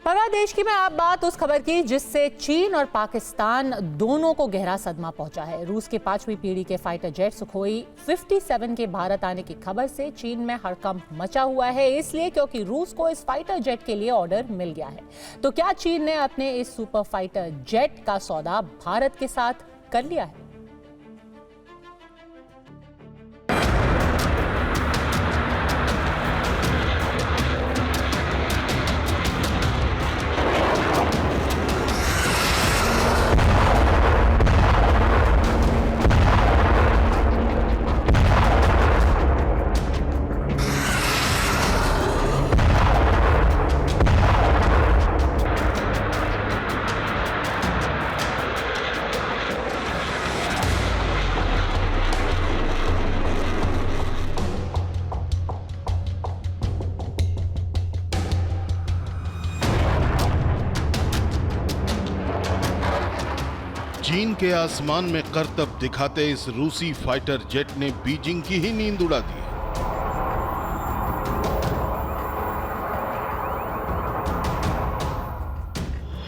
बांग्लादेश की मैं आप बात उस खबर की जिससे चीन और पाकिस्तान दोनों को गहरा सदमा पहुंचा है। रूस की 5वीं पीढ़ी के फाइटर जेट सुखोई 57 के भारत आने की खबर से चीन में हड़कंप मचा हुआ है, इसलिए क्योंकि रूस को इस फाइटर जेट के लिए ऑर्डर मिल गया है। तो क्या चीन ने अपने इस सुपर फाइटर जेट का सौदा भारत के साथ कर लिया है? चीन के आसमान में करतब दिखाते इस रूसी फाइटर जेट ने बीजिंग की ही नींद उड़ा दी।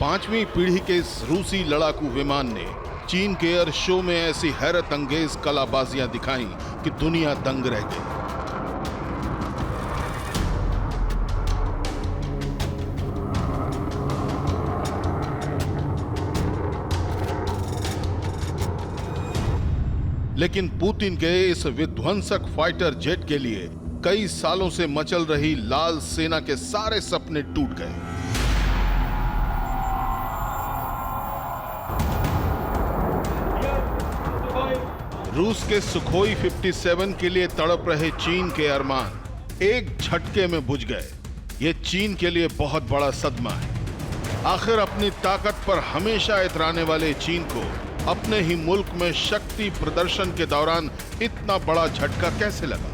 पांचवी पीढ़ी के इस रूसी लड़ाकू विमान ने चीन के एयर शो में ऐसी हैरत अंगेज कलाबाजियां दिखाई कि दुनिया दंग रह गई। लेकिन पुतिन के इस विध्वंसक फाइटर जेट के लिए कई सालों से मचल रही लाल सेना के सारे सपने टूट गए। रूस के सुखोई 57 के लिए तड़प रहे चीन के अरमान एक झटके में बुझ गए। ये चीन के लिए बहुत बड़ा सदमा है। आखिर अपनी ताकत पर हमेशा इतराने वाले चीन को अपने ही मुल्क में शक्ति प्रदर्शन के दौरान इतना बड़ा झटका कैसे लगा?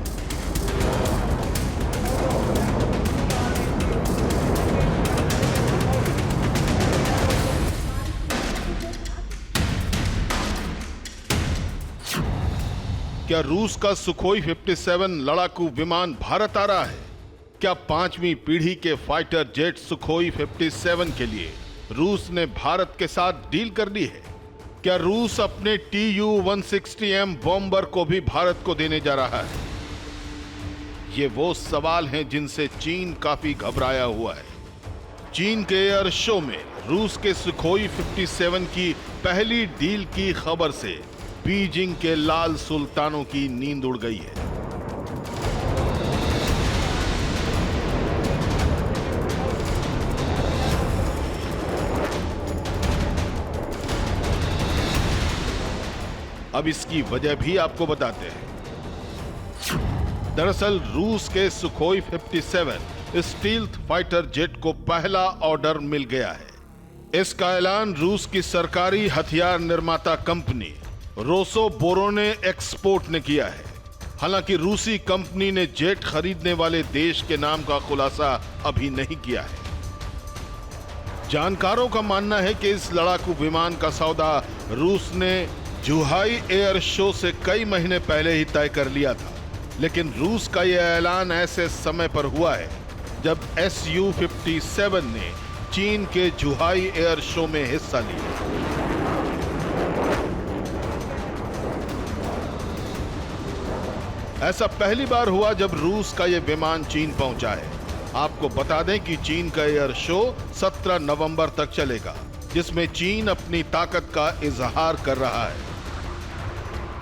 क्या रूस का सुखोई 57 लड़ाकू विमान भारत आ रहा है? क्या 5वीं पीढ़ी के फाइटर जेट सुखोई 57 के लिए रूस ने भारत के साथ डील कर ली है? क्या रूस अपने Tu-160M बॉम्बर को भी भारत को देने जा रहा है? ये वो सवाल हैं जिनसे चीन काफी घबराया हुआ है। चीन के एयर शो में रूस के सुखोई 57 की पहली डील की खबर से बीजिंग के लाल सुल्तानों की नींद उड़ गई है। अब इसकी वजह भी आपको बताते हैं। दरअसल रूस के सुखोई 57 स्टील्थ फाइटर जेट को पहला ऑर्डर मिल गया है। इसका ऐलान रूस की सरकारी हथियार निर्माता कंपनी रोसोबोरोने एक्सपोर्ट ने किया है। हालांकि रूसी कंपनी ने जेट खरीदने वाले देश के नाम का खुलासा अभी नहीं किया है। जानकारों का मानना है कि इस लड़ाकू विमान का सौदा रूस ने जुहाई एयर शो से कई महीने पहले ही तय कर लिया था, लेकिन रूस का यह ऐलान ऐसे समय पर हुआ है जब Su-57 ने चीन के जुहाई एयर शो में हिस्सा लिया। ऐसा पहली बार हुआ जब रूस का यह विमान चीन पहुंचा है। आपको बता दें कि चीन का एयर शो 17 नवंबर तक चलेगा, जिसमें चीन अपनी ताकत का इजहार कर रहा है।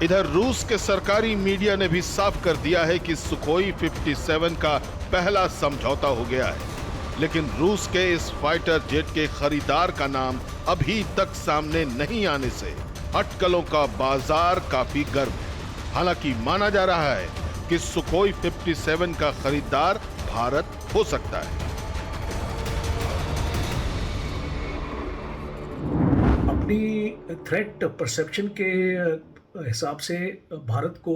इधर रूस के सरकारी मीडिया ने भी साफ कर दिया है कि सुखोई 57 का पहला समझौता हो गया है, लेकिन रूस के इस फाइटर जेट के खरीदार का नाम अभी तक सामने नहीं आने से अटकलों का बाजार काफी गर्म है। हालांकि माना जा रहा है कि सुखोई 57 का खरीदार भारत हो सकता है। अपनी थ्रेट परसेप्शन के हिसाब से भारत को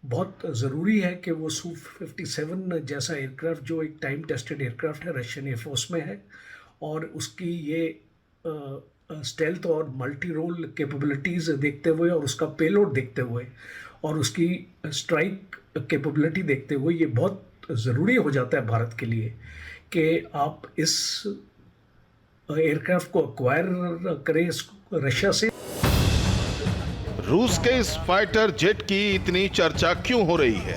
बहुत ज़रूरी है कि वो Su-57 जैसा एयरक्राफ्ट, जो एक टाइम टेस्टेड एयरक्राफ्ट है, रशियन एयरफोर्स में है, और उसकी ये स्टेल्थ और मल्टी रोल कैपेबिलिटीज़ देखते हुए और उसका पेलोड देखते हुए और उसकी स्ट्राइक कैपेबिलिटी देखते हुए ये बहुत ज़रूरी हो जाता है भारत के लिए कि आप इस एयरक्राफ्ट को एक्वायर करे रशिया से। रूस के इस फाइटर जेट की इतनी चर्चा क्यों हो रही है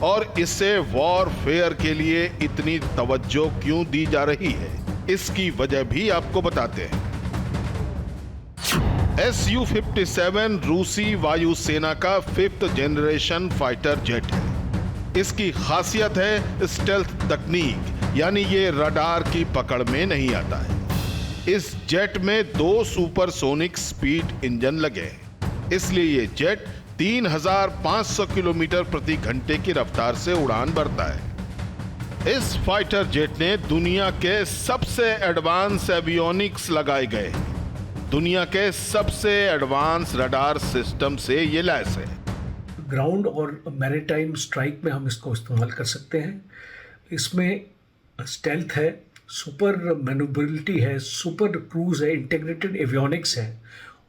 और इससे वॉरफेयर के लिए इतनी तवज्जो क्यों दी जा रही है, इसकी वजह भी आपको बताते हैं। Su-57 रूसी वायुसेना का 5th जनरेशन फाइटर जेट है। इसकी खासियत है स्टेल्थ तकनीक, यानी ये रडार की पकड़ में नहीं आता है। इस जेट में 2 सुपरसोनिक स्पीड इंजन लगे हैं, इसलिए ये जेट 3500 किलोमीटर प्रति घंटे की रफ्तार से उड़ान भरता है। इस फाइटर जेट ने दुनिया के सबसे एडवांस एवियोनिक्स लगाए गए हैं। दुनिया के सबसे एडवांस रडार सिस्टम से ये लैस है। ग्राउंड और मैरीटाइम स्ट्राइक में हम इसको इस्तेमाल कर सकते हैं। इसमें स्टेल्थ है, सुपर मैन्यूवरेबिलिटी है, सुपर क्रूज है, इंटीग्रेटेड एवियोनिक्स है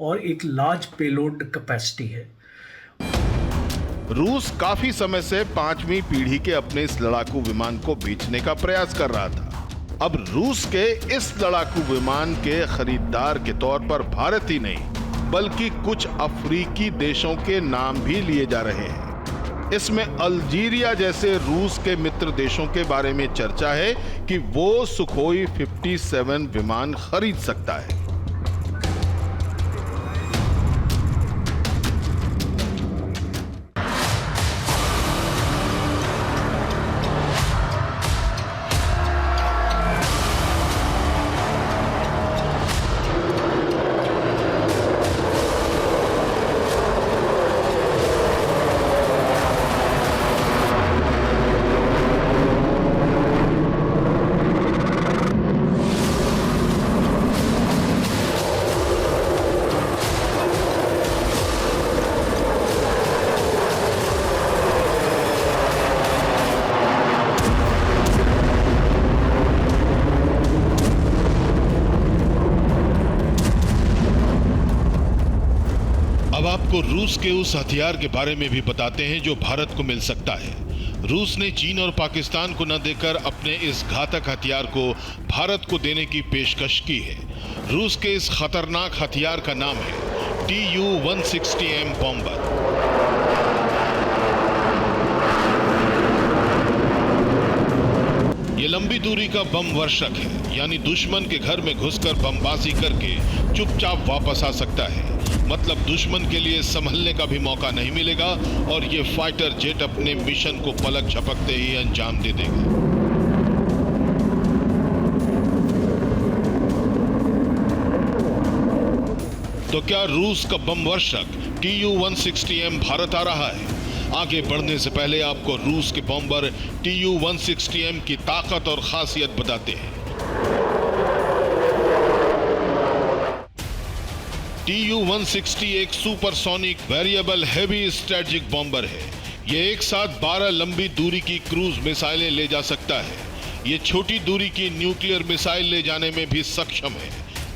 और एक लार्ज पेलोड कैपेसिटी है। रूस काफी समय से 5वीं पीढ़ी के अपने इस लड़ाकू विमान को बेचने का प्रयास कर रहा था। अब रूस के इस लड़ाकू विमान के खरीदार के तौर पर भारत ही नहीं बल्कि कुछ अफ्रीकी देशों के नाम भी लिए जा रहे हैं। इसमें अल्जीरिया जैसे रूस के मित्र देशों के बारे में चर्चा है कि वो सुखोई 57 विमान खरीद सकता है। अब आपको रूस के उस हथियार के बारे में भी बताते हैं जो भारत को मिल सकता है। रूस ने चीन और पाकिस्तान को न देकर अपने इस घातक हथियार को भारत को देने की पेशकश की है। रूस के इस खतरनाक हथियार का नाम है Tu-160M बॉम्बर। ये लंबी दूरी का बम वर्षक है, यानी दुश्मन के घर में घुसकर बमबाजी करके चुपचाप वापस आ सकता है। मतलब दुश्मन के लिए संभलने का भी मौका नहीं मिलेगा और ये फाइटर जेट अपने मिशन को पलक झपकते ही अंजाम दे देगा। तो क्या रूस का बम वर्षक Tu-160M भारत आ रहा है? आगे बढ़ने से पहले आपको रूस के बॉम्बर Tu-160M की ताकत और खासियत बताते हैं। Tu-160 एक supersonic variable heavy strategic bomber है। ये एक साथ 12 लंबी दूरी की क्रूज मिसाइलें ले जा सकता है। ये छोटी दूरी की न्यूक्लियर मिसाइल ले जाने में भी सक्षम है।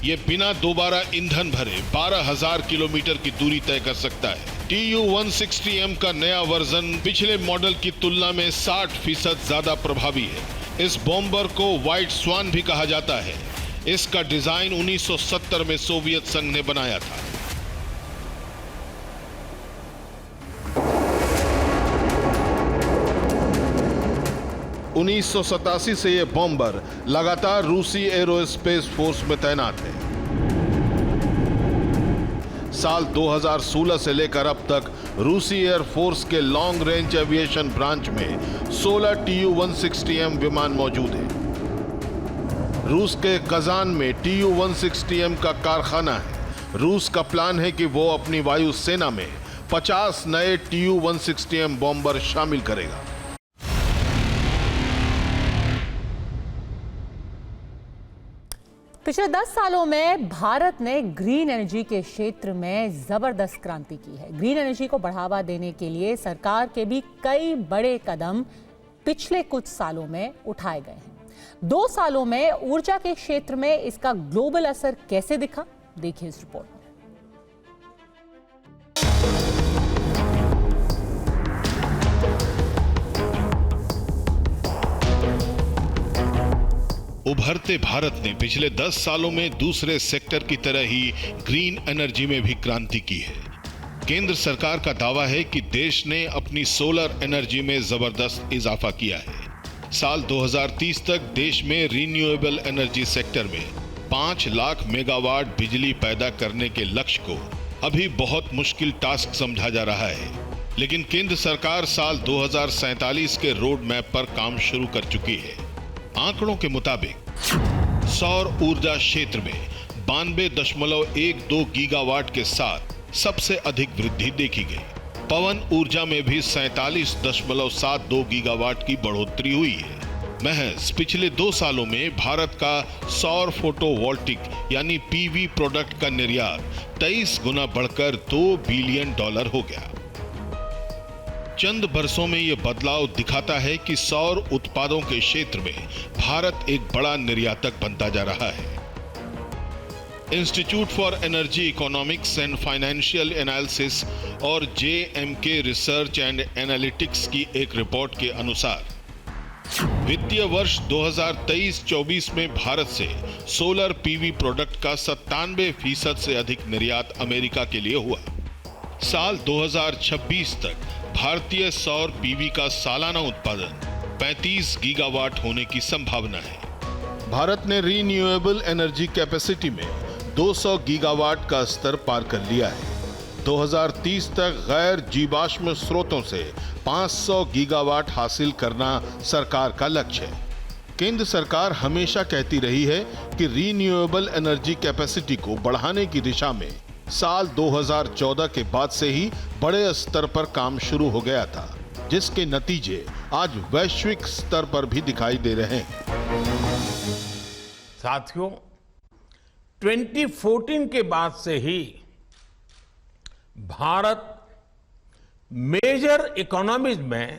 ये बिना दोबारा ईंधन भरे 12,000 किलोमीटर की दूरी तय कर सकता है। Tu-160M का नया वर्जन पिछले मॉडल की तुलना में 60% ज्यादा प्रभावी है। इस बॉम्बर को व्हाइट स्वान भी कहा जाता है। इसका डिजाइन 1970 में सोवियत संघ ने बनाया था। (1987) से यह बॉम्बर लगातार रूसी एरोस्पेस फोर्स में तैनात है। साल 2016 से लेकर अब तक रूसी एयरफोर्स के लॉन्ग रेंज एविएशन ब्रांच में 16 Tu-160M विमान मौजूद है। रूस के कजान में Tu-160M का कारखाना है। रूस का प्लान है कि वो अपनी वायुसेना में 50 नए Tu-160M बॉम्बर शामिल करेगा। पिछले 10 सालों में भारत ने ग्रीन एनर्जी के क्षेत्र में जबरदस्त क्रांति की है। ग्रीन एनर्जी को बढ़ावा देने के लिए सरकार के भी कई बड़े कदम पिछले कुछ सालों में उठाए गए हैं। 2 सालों में ऊर्जा के क्षेत्र में इसका ग्लोबल असर कैसे दिखा, देखिए इस रिपोर्ट में। उभरते भारत ने पिछले 10 सालों में दूसरे सेक्टर की तरह ही ग्रीन एनर्जी में भी क्रांति की है। केंद्र सरकार का दावा है कि देश ने अपनी सोलर एनर्जी में जबरदस्त इजाफा किया है। साल 2030 तक देश में रिन्यूएबल एनर्जी सेक्टर में 5 लाख मेगावाट बिजली पैदा करने के लक्ष्य को अभी बहुत मुश्किल टास्क समझा जा रहा है, लेकिन केंद्र सरकार साल 2047 के रोड मैप पर काम शुरू कर चुकी है। आंकड़ों के मुताबिक सौर ऊर्जा क्षेत्र में 92.12 गीगावाट के साथ सबसे अधिक वृद्धि देखी गई। पवन ऊर्जा में भी 47.72 गीगावाट की बढ़ोतरी हुई है। महज पिछले 2 सालों में भारत का सौर फोटोवोल्टिक यानी पीवी प्रोडक्ट का निर्यात 23 गुना बढ़कर $2 बिलियन हो गया। चंद बरसों में यह बदलाव दिखाता है कि सौर उत्पादों के क्षेत्र में भारत एक बड़ा निर्यातक बनता जा रहा है। Institute for energy economics and financial analysis और JMK रिसर्च एंड एनालिटिक्स की एक रिपोर्ट के अनुसार वित्तीय वर्ष 2023-24 में भारत से सोलर पीवी प्रोडक्ट का 97% से अधिक निर्यात अमेरिका के लिए हुआ। साल 2026 तक भारतीय सौर पीवी का सालाना उत्पादन 35 गीगावाट होने की संभावना है। भारत ने रिन्यूएबल एनर्जी कैपेसिटी में 200 गीगावाट का स्तर पार कर लिया है। 2030 तक गैर जीवाश्म स्रोतों से 500 गीगावाट हासिल करना सरकार का लक्ष्य है। केंद्र सरकार हमेशा कहती रही है कि रिन्यूएबल एनर्जी कैपेसिटी को बढ़ाने की दिशा में साल 2014 के बाद से ही बड़े स्तर पर काम शुरू हो गया था, जिसके नतीजे आज वैश्विक स्तर पर भी दिखाई दे रहे हैं। साथियों, 2014 के बाद से ही भारत मेजर इकोनॉमीज में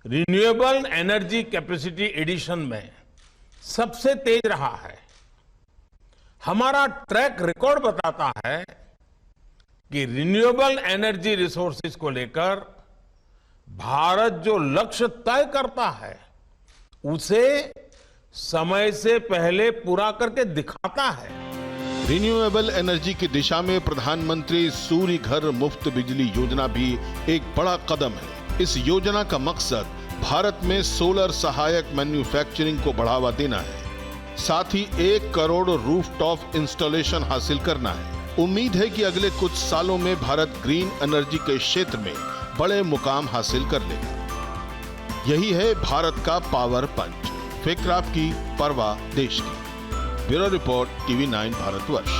रिन्यूएबल एनर्जी कैपेसिटी एडिशन में सबसे तेज रहा है। हमारा ट्रैक रिकॉर्ड बताता है कि रिन्यूएबल एनर्जी रिसोर्सेज को लेकर भारत जो लक्ष्य तय करता है उसे समय से पहले पूरा करके दिखाता है। रिन्यूएबल एनर्जी की दिशा में प्रधानमंत्री सूर्य घर मुफ्त बिजली योजना भी एक बड़ा कदम है। इस योजना का मकसद भारत में सोलर सहायक मैन्युफैक्चरिंग को बढ़ावा देना है, साथ ही 1 करोड़ रूफटॉप इंस्टॉलेशन हासिल करना है। उम्मीद है कि अगले कुछ सालों में भारत ग्रीन एनर्जी के क्षेत्र में बड़े मुकाम हासिल कर लेगा। यही है भारत का पावर पंच। फिक्र आपकी, परवाह देश की। Bureau report, TV9 Bharatvarsh.